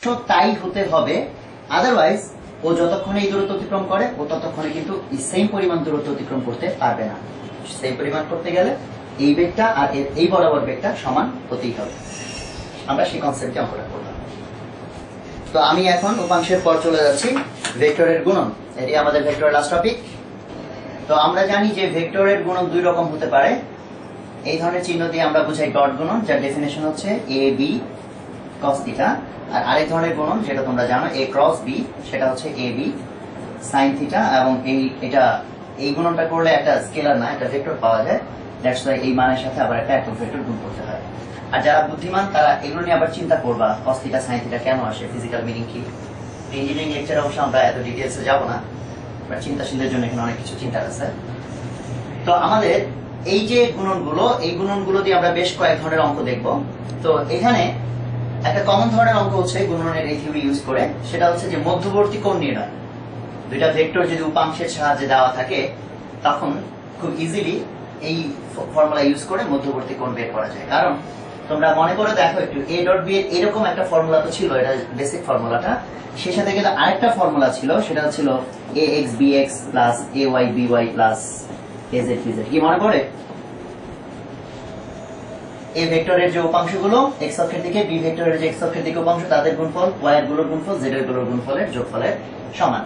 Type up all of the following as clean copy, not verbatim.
তাই হতে হবে, আদারওয়াইজ ও যতক্ষণে এই দূরত্ব অতিক্রম করে ও ততক্ষণে কিন্তু সেম পরিমাণ দূরত্ব অতিক্রম করতে পারবে না। সেম পরিমাণ করতে গেলে এই বেগটা আর এই বরাবর বেগটা সমান হতেই হবে। আমরা সেই কনসেপ্টে অঙ্কটা করলাম। তো আমি এখন উপাংশের পর চলে যাচ্ছি ভেক্টরের গুণন। এটি আমাদের ভেক্টরের লাস্ট টপিক। তো আমরা জানি যে ভেক্টরের গুণন দুই রকম হতে পারে। এই ধরনের চিহ্ন দিয়ে আমরা বুঝাই ডট গুণন, যার ডেফিনেশন হচ্ছে এ বি cos থিটা। আর আরেক ধরনের গুণন যেটা তোমরা জানো a ক্রস b, সেটা হচ্ছে এ বি sin থিটা। এবং এই গুণনটা করলে একটা স্কেলার না, একটা ভেক্টর পাওয়া যায়। দ্যাটস ওয়াই এই মানের সাথে আবার একটা একক ভেক্টর গুণ করতে হয়। আর যারা বুদ্ধিমান তারা এগুলো নিয়ে আবার চিন্তা করবা, cos থিটা sin থিটা কেন আসে, ফিজিক্যাল মিনিং কি। ইঞ্জিনিয়ারিং লেকচারে অবশ্য আমরা এত ডিটেইলসে যাব না, বাট চিন্তাশীলদের জন্য এখানে অনেক কিছু চিন্তা আছে। তো আমাদের এই যে গুণনগুলো, এই গুণনগুলো দিয়ে আমরা বেশ কয়েক ধরনের অঙ্ক দেখব। তো এখানে একটা কমন ধরনের অঙ্ক হচ্ছে গুণনের এই থিওরি ইউজ করে, সেটা হচ্ছে যে মধ্যবর্তী কোণ নির্ণয়। দুইটা ভেক্টর যদি উপাংশের সাহায্যে দেওয়া থাকে তখন খুব ইজিলি এই ফর্মুলা ইউজ করে মধ্যবর্তী কোণ বের করা যায়। কারণ তোমরা মনে করে দেখো একটু, a ডট b এর এরকম একটা ফর্মুলা তো ছিল, এটা বেসিক ফর্মুলাটা। সেই সাথে কিন্তু আরেকটা ফর্মুলা ছিল, সেটা ছিল ax bx plus ay by plus az bz। কি মনে পড়ে? এই ভেক্টরের যে উপাংশগুলো x অক্ষের দিকে, b ভেক্টরের যে x অক্ষের দিকে উপাংশ, তাদের গুণফল y এর গুলোর গুণফল z এর গুলোর গুণফলের যোগফলের সমান।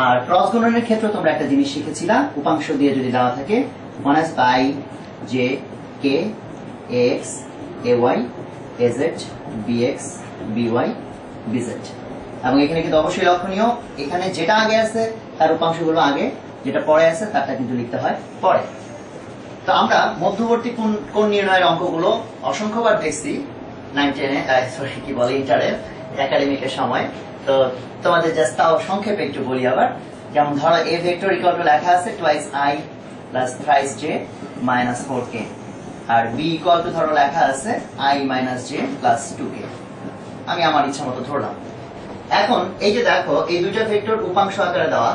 আর ক্রস গুণনের ক্ষেত্রে তোমরা একটা জিনিস শিখেছিলা, উপাংশ দিয়ে যদি দেওয়া থাকে 1 i j k ax ay az bx by bz। এবং এখানে কিন্তু অবশ্যই লক্ষণীয়, এখানে যেটা আগে আছে তার উপাংশগুলো আগে, যেটা পরে আছে তারটা কিন্তু লিখতে হয় পরে। তো আমরা মধ্যবর্তী কোণ নির্ণয়ের অঙ্কগুলো অসংখ্যবার দেখছি 9-10 ইন্টারের একাডেমিকের সময়। তো তোমাদের জাস্ট তাও সংক্ষেপে একটু বলি আবার। যেমন ধরো a ভেক্টর ইকুয়াল টু লেখা আছে twice i plus thrice j minus 4k, আর b ইকুয়াল টু ধরো লেখা আছে i minus j plus 2k। আমি আমার ইচ্ছা মতো ধরলাম। এখন এই যে দেখো, এই দুইটা ভেক্টর উপাংশ আকারে দেওয়া,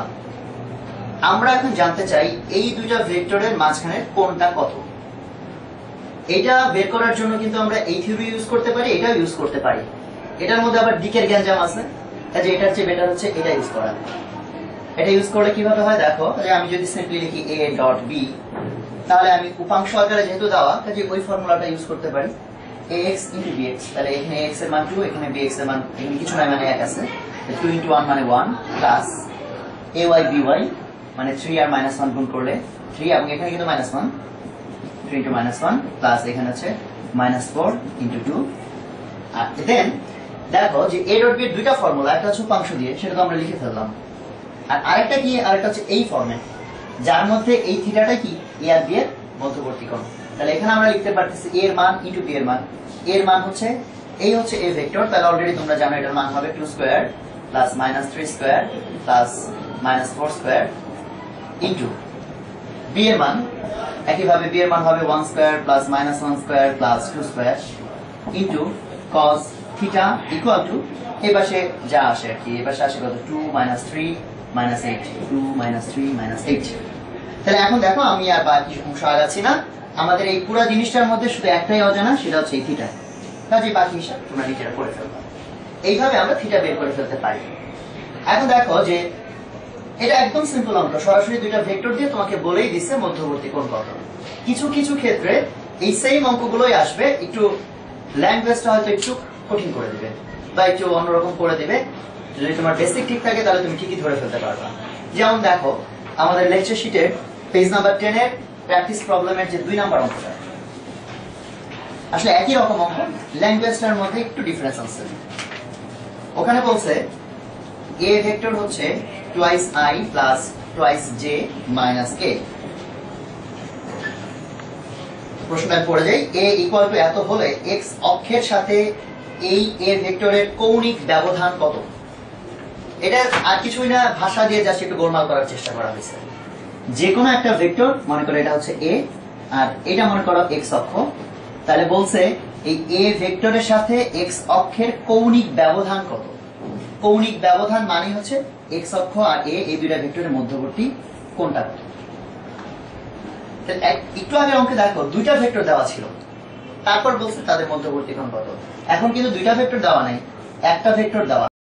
আমরা এখন জানতে চাই এই দুইটা ভেক্টরের মাঝখানের কোণটা কত। এটা বের করার জন্য কিন্তু আমরা এই থিওরি ইউজ করতে পারি, এটাও ইউজ করতে পারি। এটার মধ্যে আবার দিকের গ্যাঞ্জাম আছে, কাজে এটার চেয়ে বেটার হচ্ছে এটা ইউজ করা। এটা ইউজ করলে কিভাবে হয় দেখো, আমি যদি সিম্পলি লিখি a ডট b, তাহলে আমি উপাংশ আকারে যেহেতু দেওয়া, কাজে ওই ফর্মুলাটা ইউজ করতে পারি ax into bx। তাহলে এখানে x এর মান 2, এখানে bx এর মান এখানে কিছু নাই, মানে 1 আছে। 2 into 1 মানে 1 প্লাস ay by মানে 3 আর মাইনাস 1 গুণ করলে 3, এবং এখানে কিন্তু মাইনাস 1, 3 into মাইনাস 1 প্লাস এখানে আছে মাইনাস 4 into 2। আর দেন দেখো যে a ডট b এর দুইটা ফর্মুলা, একটা হচ্ছে উপাংশ দিয়ে, সেটা তো আমরা লিখে ফেললাম। আর আরেকটা কি, আরেকটা হচ্ছে এই ফর্মে, যার মধ্যে এই থিটাটা কি a আর b এর মধ্যবর্তী কোণ। তাহলে এখানে আমরা লিখতে পারতেছি a এর মান ইনটু b এর মান। a এর মান হচ্ছে, এই হচ্ছে a ভেক্টর, তাহলে অলরেডি তোমরা জানো এটার মান হবে 2 square plus minus 3 square plus minus 4 square into b এর মান, একইভাবে b এর মান হবে 1 square plus minus 1 square plus 2 square into cos theta equal to, এই পাশে যা আসে আর কি, এই পাশে আসে কত 2 মাইনাস 3 মাইনাস 8, 2 মাইনাস 3 মাইনাস 8। তাহলে এখন দেখো আমি আর বাকি অংশ আগাচ্ছি না, আমাদের এই পুরো জিনিসটার মধ্যে শুধু একটাই অজানা, সেটা হচ্ছে এই থিটা। কাজে বাকি হিসাব তোমরা নিজেরা করে ফেলবে। এইভাবে আমরা থিটা বের করে ফেলতে পারি। এখন দেখো যে এটা একদম সিম্পল অঙ্ক, সরাসরি দুইটা ভেক্টর দিয়ে তোমাকে বলেই দিচ্ছে মধ্যবর্তী কোণ কত। কিছু কিছু ক্ষেত্রে এই সেম অঙ্কগুলোই আসবে, একটু ল্যাঙ্গুয়েজটা হয়তো একটু কঠিন করে দিবে বা একটু অন্যরকম করে দিবে। যদি তোমার বেসিক ঠিক থাকে তাহলে তুমি ঠিকই ধরে ফেলতে পারবা। যেমন দেখো আমাদের লেকচার শিটের পেজ নাম্বার 10 এর প্র্যাকটিস প্রবলেমের যে 2 নাম্বার অঙ্কটা, আসলে একই রকম অঙ্ক, ল্যাঙ্গুয়েজটার মধ্যে একটু ডিফারেন্স আছে। ওখানে বলছে a ভেক্টর হচ্ছে twice i plus twice j minus k। প্রশ্নটা পড়ে যাই, a ইকুয়াল টু এত হলে x অক্ষের সাথে এই a ভেক্টরের কৌণিক ব্যবধান কত। এটা আর কিছুই না, ভাষা দিয়ে জাস্ট একটু গোলমাল করার চেষ্টা করা হয়েছে। যে কোনো একটা ভেক্টর, মনে করো এটা হচ্ছে a আর এটা মনে করো x অক্ষ, তাহলে বলছে এই a ভেক্টরের সাথে x অক্ষের কৌণিক ব্যবধান কত। কৌণিক ব্যবধান মানে হচ্ছে x অক্ষ আর a, এই দুইটা ভেক্টরের মধ্যবর্তী কোণটা কত। একটু আগে অঙ্কে দেখো দুইটা ভেক্টর দেওয়া ছিল, তারপর বলছে তাদের মধ্যবর্তী কোণ কত। এখন কিন্তু দুইটা ভেক্টর দেওয়া নাই, একটা ভেক্টর দেওয়া